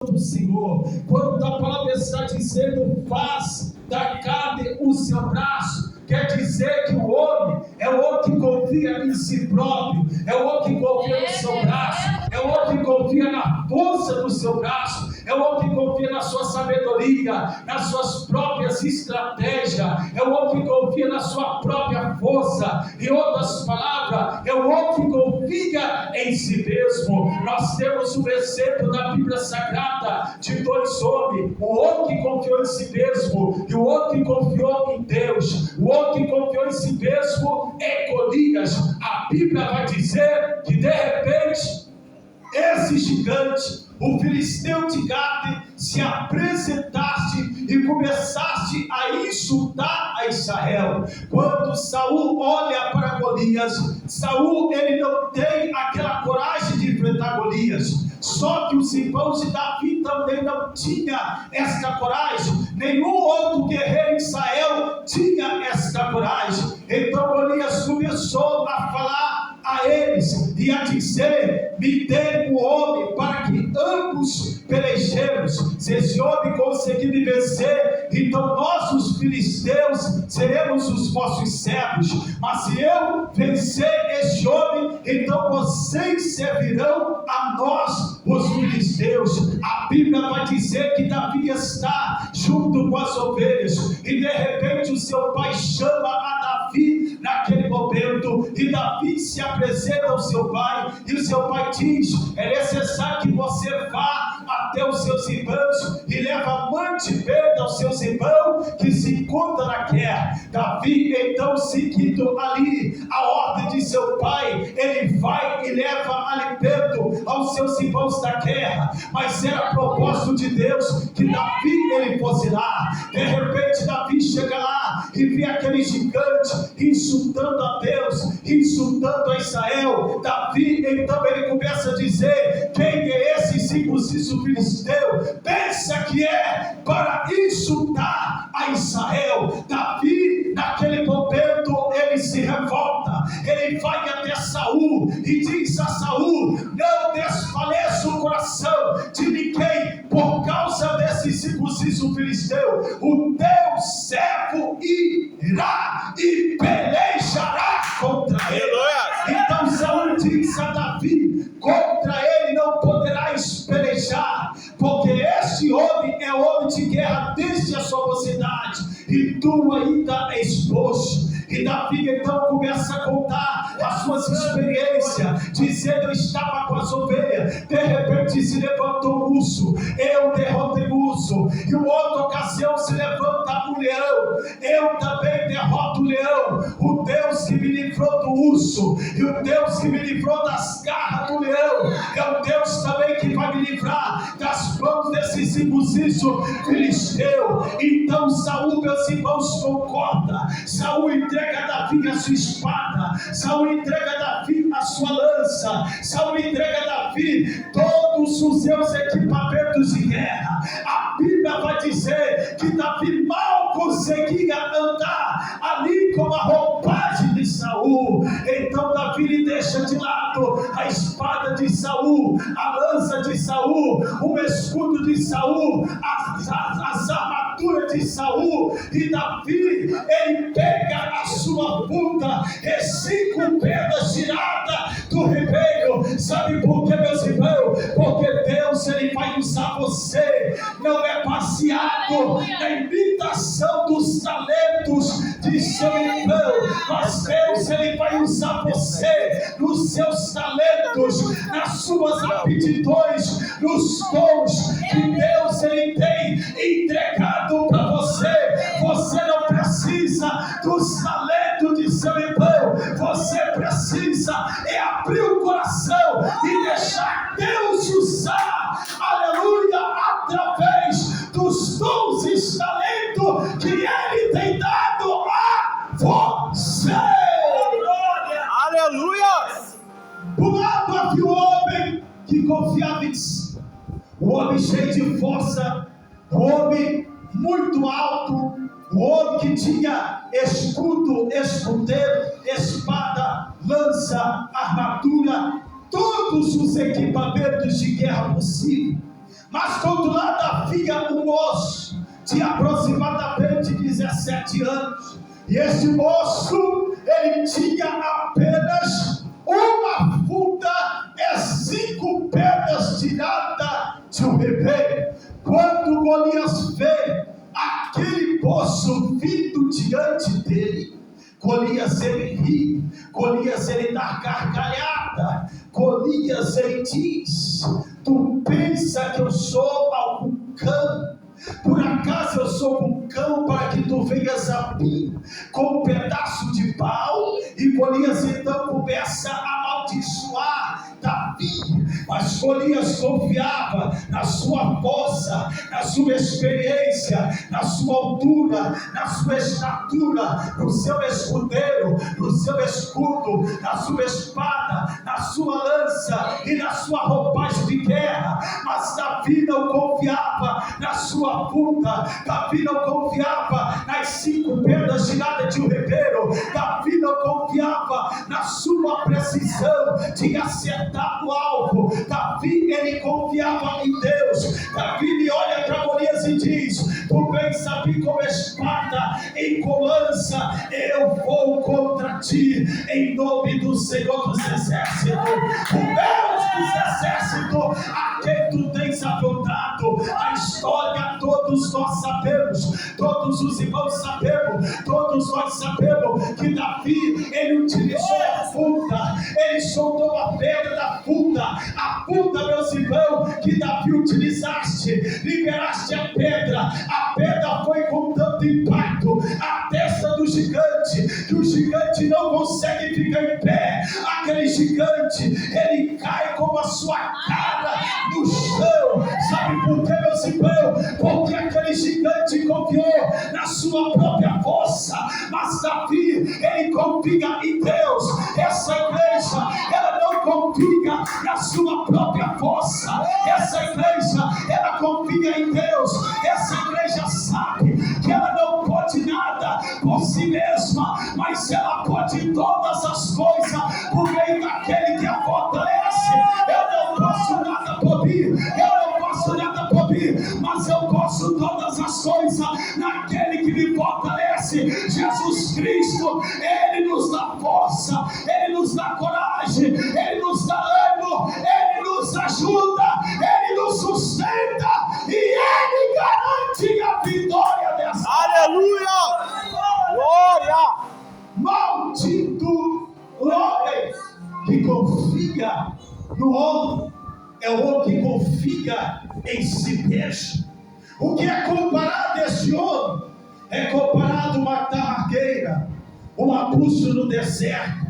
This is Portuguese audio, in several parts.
do Senhor. Quando a palavra está dizendo, faz da carne o seu braço, quer dizer que o homem é o homem que confia em si próprio, é o homem que confia no seu braço, é o homem que confia na força do seu braço, é o homem que confia na sua sabedoria, nas suas próprias estratégias, é o homem que confia na sua própria força. Em outras palavras, é o homem que confia em si mesmo. Nós temos um exemplo da Bíblia Sagrada de dois homens, o homem que confiou em si mesmo e o outro que confiou em Deus. O homem que confiou em si mesmo é Golias. A Bíblia vai dizer que de repente esse gigante, o filisteu de Gade, se apresentaste e começaste a insultar a Israel. Quando Saul olha para Golias, Saul ele não tem aquela coragem de enfrentar Golias. Só que os irmãos de Davi também não tinham esta coragem. Nenhum outro guerreiro de Israel tinha esta coragem. Então Golias começou a falar a eles e a dizer: me dê um homem para que ambos pelejemos. Se esse homem conseguir me vencer, então nós os filisteus seremos os vossos servos. Mas se eu vencer este homem, então vocês servirão a nós os filisteus. A Bíblia vai dizer que Davi está junto com as ovelhas e de repente o seu pai chama a Davi naquele momento, e Davi se apresenta ao seu pai, e o seu pai diz: é necessário que você vá até os seus irmãos e leve a mante verde aos seus irmãos que se encontram na guerra. Davi então, seguindo ali a ordem de seu pai, ele vai e leva alimento aos seus irmãos da guerra. Mas era propósito de Deus que Davi ele fosse lá. De repente Davi chega lá e vê aquele gigante insultando a Deus, insultando a Israel. Davi então ele começa a dizer: quem é esse circunciso filisteu? Pensa que é para insultar a Israel. Davi naquele momento ele se revolta, ele vai até Saul e diz a Saul: não desfaleça o coração de ninguém por causa desse circunciso filisteu. O teu servo irá e pelejará contra ele. Então Saul diz a Davi: contra ele não poderás pelejar, porque este homem é homem de guerra desde a sua mocidade, e tu ainda és moço. E Davi então começa a contar as suas experiências, dizendo: eu estava com as ovelhas, de repente se levantou um urso, eu derrotei o urso, e uma outra ocasião se levanta um leão, eu também derroto o leão. O Deus que me livrou do urso, e o Deus que me livrou das garras do leão, é o Deus também que vai me livrar das mãos desse circunciso filisteu. Então Saul, meus irmãos, concorda. Saul entrega a Davi a sua espada, Saul entrega a Davi a sua lança, Saul entrega a Davi todos os seus equipamentos de guerra. A Bíblia vai dizer que Davi mal conseguia andar ali com a roupagem de Saul. Então Davi lhe deixa de lado a espada de Saul, a lança de Saul, o escudo de Saul, as armaduras de Saul, e Davi ele pega a sua bunda e 5 pedras tiradas do ribeiro. Sabe por quê, meus irmãos? Porque Deus ele vai usar você, não é baseado na imitação dos talentos de seu irmão, mas Deus ele vai usar você nos seus talentos, nas suas aptidões, nos dons que Deus ele tem entregado para você. Você não precisa dos talentos de seu irmão, você precisa é abrir o coração e deixar Deus usar, aleluia, através dos dons e talentos que Ele tem dado a você. Aleluia! Por lado havia o homem que confiava em si, o homem cheio de força, o homem muito alto, o homem que tinha escudo, escudeiro, espada, lança, armadura, todos os equipamentos de guerra possível. Mas quando lá havia um moço de aproximadamente 17 anos, e esse moço, ele tinha apenas uma funda e 5 pedras tiradas de um ribeiro. Quando Golias vê aquele poço vindo diante dele, Golias ele ri, Golias ele dá gargalhada, Golias ele diz: tu pensa que eu sou algum cão? Por acaso eu sou um cão para que tu venhas a mim com um pedaço de pau? E Golias então começa a amaldiçoar Davi. Mas Golias confiava na sua força, na sua experiência, na sua altura, na sua estatura, no seu escudeiro, no seu escudo, na sua espada, na sua lança e na sua roupagem de guerra. Mas Davi não confiava na sua funda, Davi não confiava nas 5 pedras tiradas de um ribeiro, Davi não confiava na sua precisão de acertar o alvo. Davi, ele confiava em Deus. Davi, ele olha para Golias e diz: tu vens a mim com espada e com lança, eu vou contra ti, em nome do Senhor dos Exércitos, o Deus dos Exércitos, a quem tu tens afrontado. A história todos nós sabemos, todos os irmãos sabemos, todos nós sabemos que Davi, ele utilizou a funda, ele soltou a pedra da funda, a funda, meus irmãos, que Davi utilizaste, liberaste a pedra foi com tanto impacto a testa do gigante, que o gigante não consegue ficar em pé. Aquele gigante, ele cai com a sua cara no chão. Sabe por quê, meus irmãos? Porque aquele gigante confiou na sua própria força, mas Davi, ele confia em Deus. Essa igreja, ela não confia na sua própria força. Essa igreja, ela confia em Deus. Essa igreja sabe que ela não pode nada por si mesma, mas ela pode todas as coisas por meio daquele que a fortalece. Eu não posso nada por mim, eu não posso nada por mim, mas eu posso todas as coisas naquele que me fortalece. Jesus Cristo, ele nos dá força, ele nos dá coragem, ele nos dá ânimo, ele nos ajuda, ele nos sustenta e ele garante a vitória dessa. Aleluia! Glória! Maldito o homem que confia no homem, é o homem que confia em si mesmo. O que é comparado a esse homem? É comparado a uma tamargueira, um arbusto no deserto.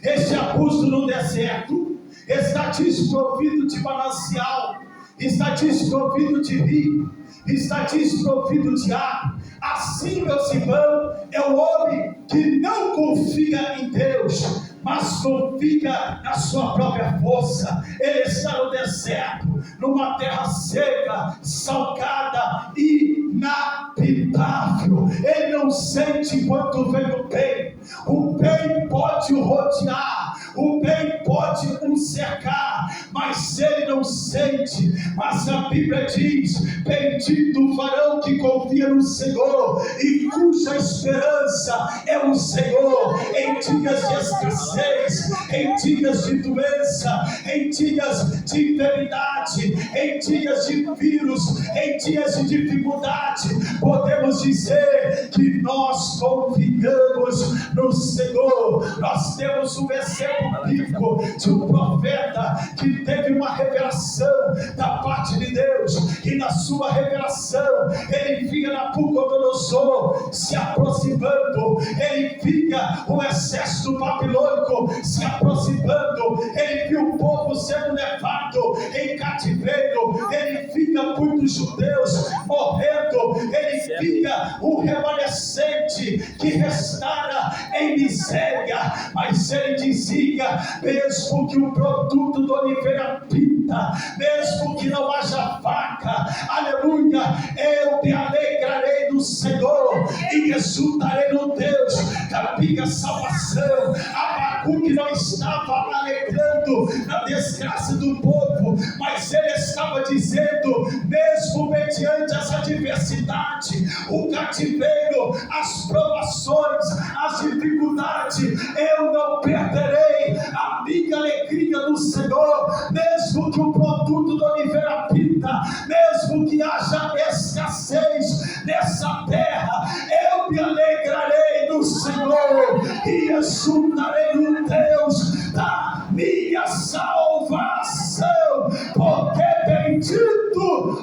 Esse arbusto no deserto está desprovido de manancial, está desprovido de rio, está desprovido de água. Assim, meus irmãos, é o homem que não confia em Deus, mas confia na sua própria força. Ele está no deserto, numa terra seca, salgada e inabitável. Ele não sente quando vem o bem. O bem pode o rodear, o bem pode o cercar, mas ele não sente. Mas a Bíblia diz: bendito o varão que confia no Senhor e cuja esperança é o Senhor. Em dias de escassez, em dias de doença, em dias de enfermidade, em dias de vírus, em dias de dificuldade, podemos dizer que nós confiamos no Senhor. Nós temos um versículo bíblico de um profeta que teve uma revelação da parte de Deus, e na sua revelação ele via Nabucodonosor se aproximando, ele via o exército babilônico se aproximando, ele viu o povo sendo levado em cativeiro, ele via muitos judeus morrendo, ele via o remanescente que restara em miséria, mas ele dizia: mesmo que o produto do oliveira pinta, mesmo que não haja vaca, aleluia, eu me alegrarei no Senhor e exultarei no Deus da minha salvação. Abacuque não estava alegrando na desgraça do povo, mas ele estava dizendo: mesmo mediante essa adversidade, o cativeiro, as provações, as dificuldades, eu não perderei a minha alegria no Senhor, mesmo que o produto da oliveira pinta, mesmo que haja escassez nessa terra, eu me alegrarei no Senhor e exultarei no Deus da minha salvação, porque bendito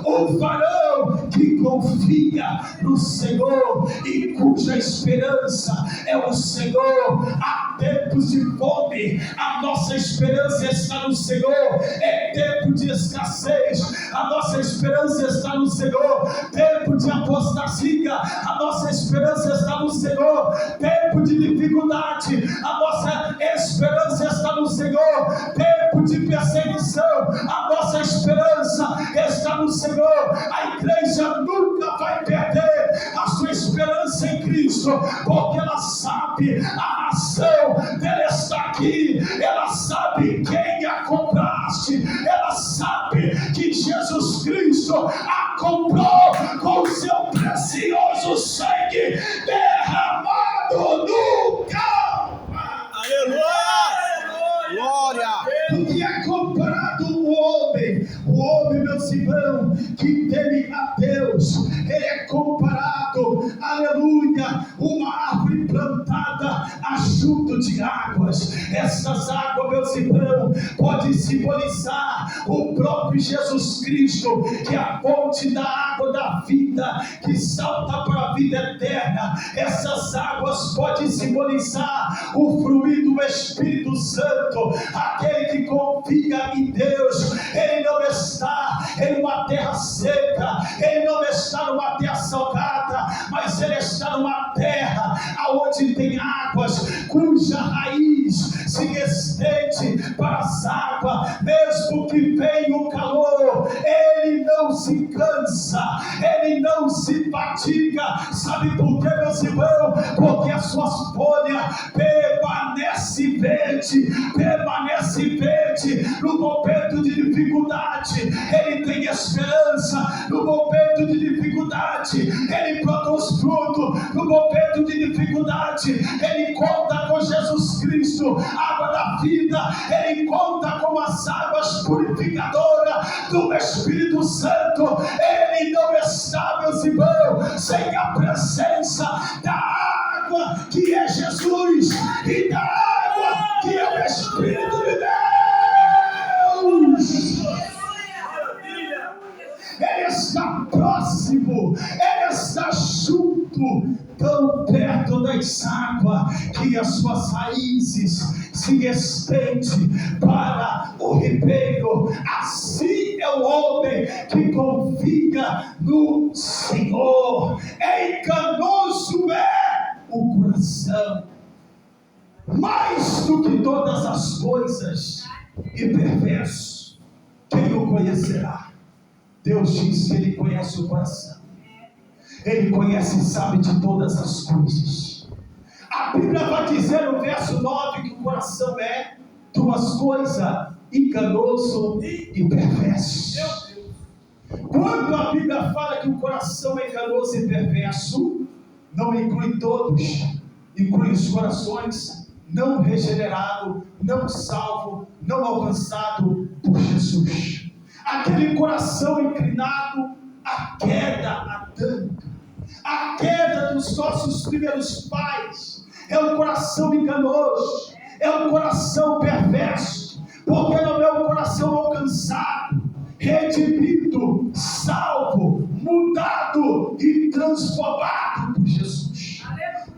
o varão que confia no Senhor e cuja esperança é o Senhor. Há tempos de fome, a nossa esperança está no Senhor. É tempo de escassez, a nossa esperança está no Senhor. Tempo de apostasia, a nossa esperança está no Senhor. Tempo de dificuldade, a nossa esperança está no Senhor. Tempo de perseguição, a nossa esperança está no Senhor. A igreja nunca vai perder a sua esperança em Cristo, porque ela sabe a razão dela estar aqui, ela sabe quem a compraste, ela sabe que Jesus Cristo a comprou com o seu precioso sangue derramado no Calvário. Aleluia! Glória! Porque é comparado o homem, meus irmãos, que teme a Deus, ele é comparado, aleluia, uma árvore plantada a junto de águas. Essas águas, meus irmãos, podem simbolizar o próprio Jesus Cristo, que é a fonte da água da vida, que salta para a vida eterna. Essas águas podem simbolizar o fluir do Espírito Santo, aquele que confia em Deus. Ele não está em uma terra seca, ele não está numa terra salgada, mas ele está numa terra onde tem águas, cuja raiz se estende para as águas. Mesmo que venha o calor, ele não se cansa, ele não se fatiga. Sabe por quê, meus irmãos? Porque as suas folhas permanecem verde no momento de dificuldade. Ele tem esperança no momento de dificuldade, ele produz fruto no momento de dificuldade. Ele conta com Jesus Cristo, água da vida, ele conta com as águas purificadoras do Espírito Santo. Ele não está, meus irmãos, sem a presença da água que é Jesus e da água que é o Espírito de Deus. Ele está próximo, ele está junto, tão perto das águas, que as suas raízes se estendem para o ribeiro. Assim é o homem que confia no Senhor. Enganoso é o coração, mais do que todas as coisas, e perverso. Quem o conhecerá? Deus diz que ele conhece o coração, ele conhece e sabe de todas as coisas. A Bíblia vai dizer no verso 9 que o coração é duas coisas: enganoso e perverso. Quando a Bíblia fala que o coração é enganoso e perverso, não inclui todos, inclui os corações não regenerados, não salvos, não alcançados por Jesus. Aquele coração inclinado à queda adâmica, a queda dos nossos primeiros pais, é um coração enganoso, é um coração perverso, porque não é um coração alcançado, redimido, salvo, mudado e transformado por Jesus.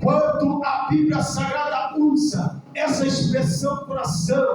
Quando a Bíblia Sagrada usa essa expressão coração,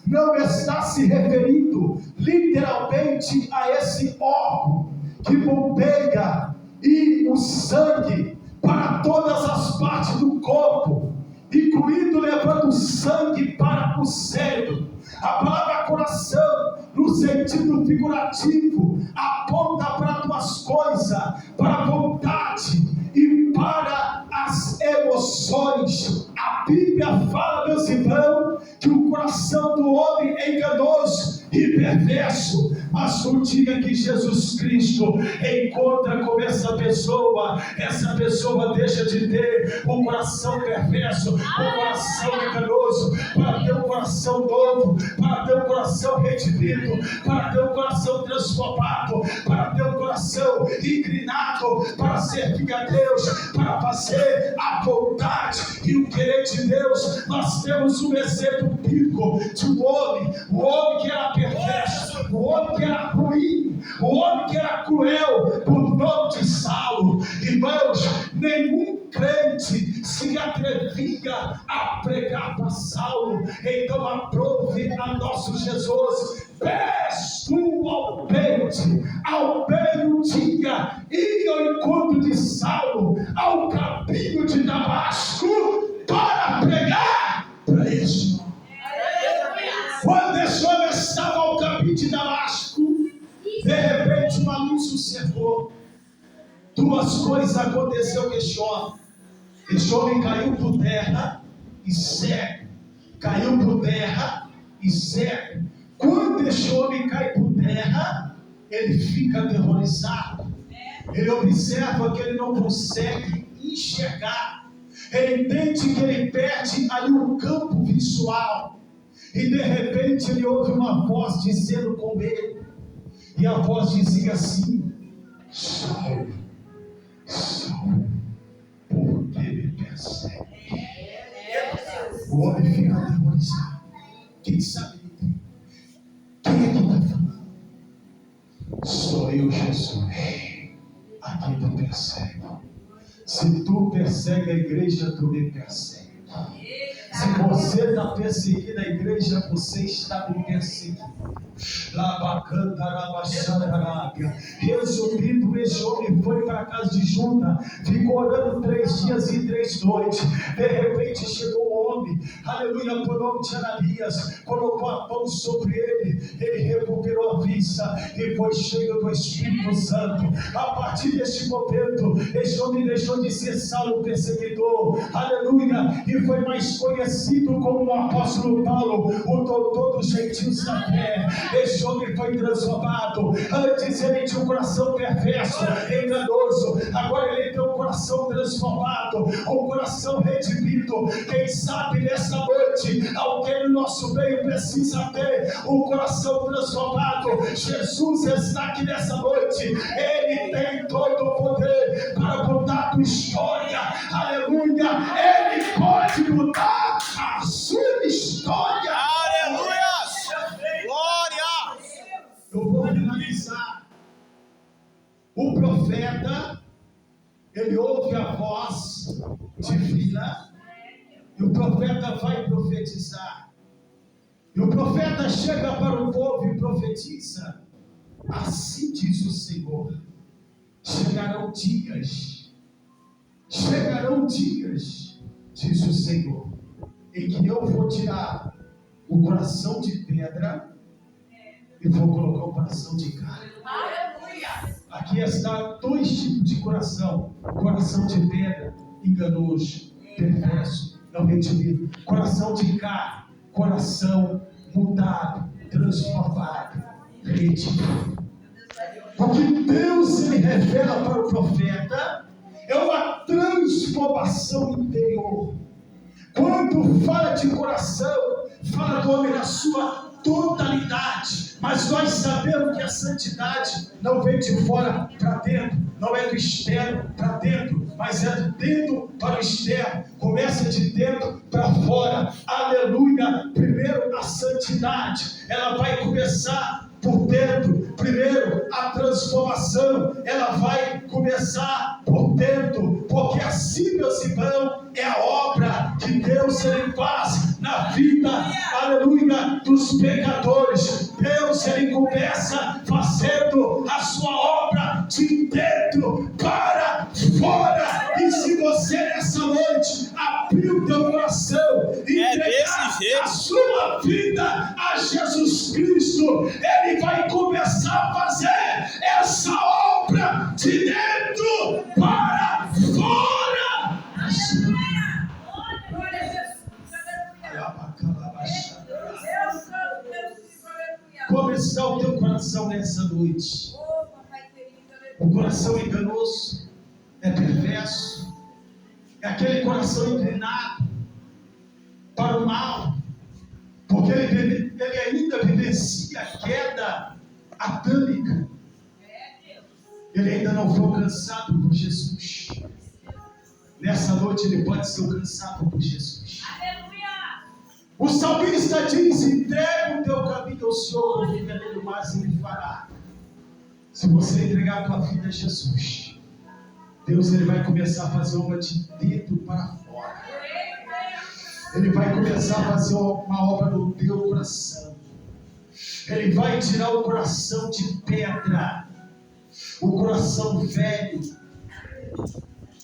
não está se referindo literalmente a esse órgão que bombeia e o sangue para todas as partes do corpo, incluindo levando o sangue para o cérebro. A palavra coração, no sentido figurativo, aponta para duas coisas: para a vontade e para as emoções. A Bíblia fala, meus irmãos, que o coração do homem é enganoso e perverso, mas não diga que Jesus Cristo encontra com essa pessoa deixa de ter um coração perverso, um coração enganoso, para ter um coração novo, para ter um coração redimido, para ter um coração transformado, para ter um coração inclinado para servir a Deus, para fazer a vontade e o querer de Deus. Nós temos um exemplo bíblico de um homem, o homem que era perverso, o homem que era ruim, o homem que era cruel, por nome de Saulo. Irmãos, nenhum crente se atrevia a pregar para Saulo. Então aprove a nosso Jesus: pés tu ao peito, ao meio-dia, e ao encontro de Saulo, ao caminho de Damasco, para pregar para este homem. Quando esse homem estava ao caminho de Damasco, de repente uma luz o cercou. Duas coisas aconteceu com este homem. Este homem caiu por terra e cego. Caiu por terra e cego. Quando este homem cai por terra, ele fica aterrorizado. Ele observa que ele não consegue enxergar. Ele entende que ele perde ali o campo visual. E de repente ele ouve uma voz dizendo com ele. E a voz dizia assim: Saulo, Saulo, por que me persegue? O homem fica aterrorizado. Quem sabe? Quem é que está falando? Sou eu, Jesus. A quem tu persegue. Se tu persegue a igreja, tu me persegue. Se você está perseguindo a igreja, você está me perseguindo. Resumindo, esse homem foi para a casa de Judas, ficou orando 3 dias e 3 noites. De repente chegou o homem, aleluia, por nome de Ananias, colocou a mão sobre ele recuperou a vista e foi cheio do Espírito Santo. A partir deste momento, esse homem deixou de ser Saulo perseguidor, aleluia, e foi mais conhecido como o apóstolo Paulo, o doutor dos gentios da fé. Esse homem foi transformado. Antes ele tinha um coração perverso, enganoso, agora ele tem um coração transformado, um coração redimido. Quem sabe nessa noite alguém no nosso meio precisa ter um coração transformado. Jesus está aqui nessa noite. Ele tem todo o poder para mudar a tua história, aleluia. Ele pode mudar a sua história, aleluia. Glória. Eu vou finalizar. O profeta, ele ouve a voz divina e o profeta vai profetizar. E o profeta chega para o povo e profetiza: assim diz o Senhor, chegarão dias, diz o Senhor, em que eu vou tirar o coração de pedra e vou colocar o coração de carne. Aqui está 2 tipos de coração: coração de pedra, enganoso, perverso, não redimido; coração de carne, coração mudado, transformado, redimido. O que Deus ele revela para o profeta é uma transformação interior. Quando fala de coração, fala do homem na sua totalidade. Mas nós sabemos que a santidade não vem de fora para dentro, não é do externo para dentro, mas é de dentro para o externo. Começa de dentro para fora, aleluia. Primeiro a santidade, ela vai começar por dentro. Primeiro a transformação, ela vai começar por dentro, porque assim, meus irmãos, é a obra que Deus ele faz na vida, aleluia, dos pecadores. Deus ele começa fazendo a sua obra de dentro para fora. E se você nessa noite abrir o teu coração e entregar a sua vida a Jesus Cristo, ele vai começar a fazer essa obra de dentro para fora. Como está o teu coração nessa noite? O coração enganoso é perverso, é aquele coração inclinado para o mal, porque ele ainda vivencia a queda adâmica. Ele ainda não foi alcançado por Jesus. Nessa noite ele pode ser alcançado por Jesus. O salmista diz: entrega o teu caminho ao Senhor, confia nele, mas ele fará. Se você entregar a tua vida a Jesus, Deus ele vai começar a fazer uma de dentro para fora. Ele vai começar a fazer uma obra no teu coração. Ele vai tirar o coração de pedra, o coração velho,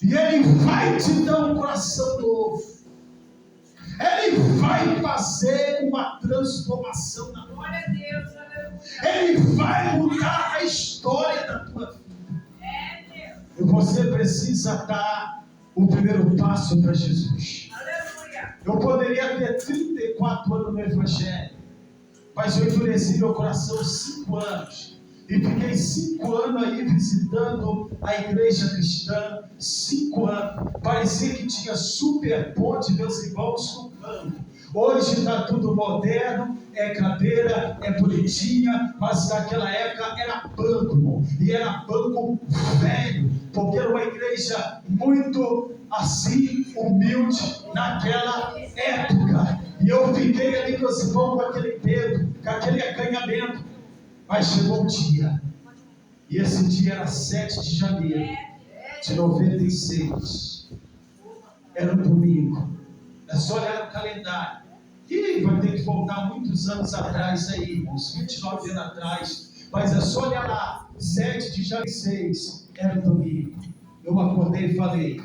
e ele vai te dar um coração novo. Ele vai fazer uma transformação na tua vida. Ele vai mudar a história da tua vida. E você precisa dar o primeiro passo para Jesus. Eu poderia ter 34 anos no Evangelho, mas eu endureci meu coração 5 anos. E fiquei 5 anos aí visitando a igreja cristã. 5 anos. Parecia que tinha super ponte, meus irmãos, no campo. Hoje está tudo moderno, é cadeira, é bonitinha, mas naquela época era banco, e era banco velho, porque era uma igreja muito assim, humilde naquela época. E eu fiquei ali, meus irmãos, com aquele medo, com aquele acanhamento. Mas chegou um dia, e esse dia era 7 de janeiro de 96. Era um domingo. É só olhar no calendário. E vai ter que voltar muitos anos atrás aí, uns 29 anos atrás. Mas é só olhar lá, 7 de janeiro, era um domingo. Eu acordei e falei: